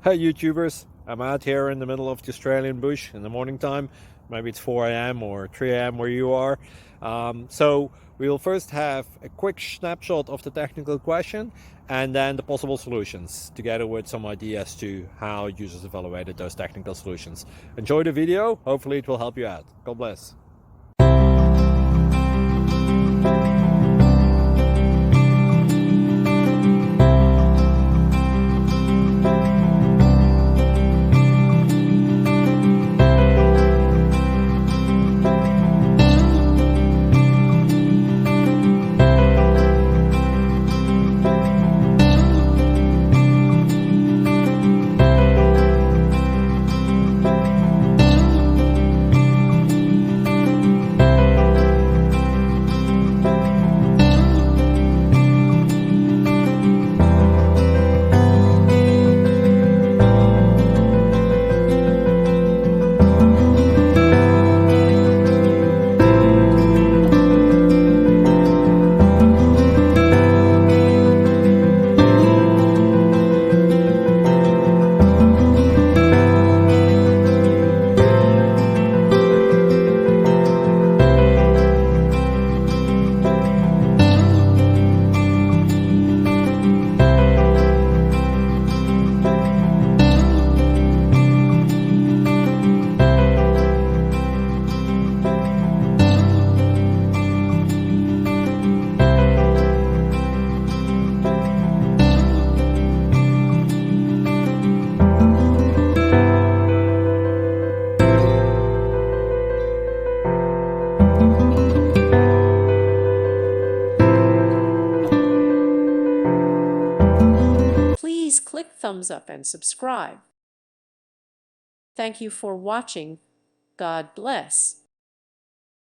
Hey YouTubers, I'm out here in the middle of the Australian bush in the morning time. Maybe it's 4 a.m. or 3 a.m. where you are. So we'll first have a quick snapshot of the technical question and then the possible solutions, together with some ideas to how users evaluated those technical solutions. Enjoy the video, hopefully it will help you out. God bless. Please click thumbs up and subscribe. Thank you for watching. God bless.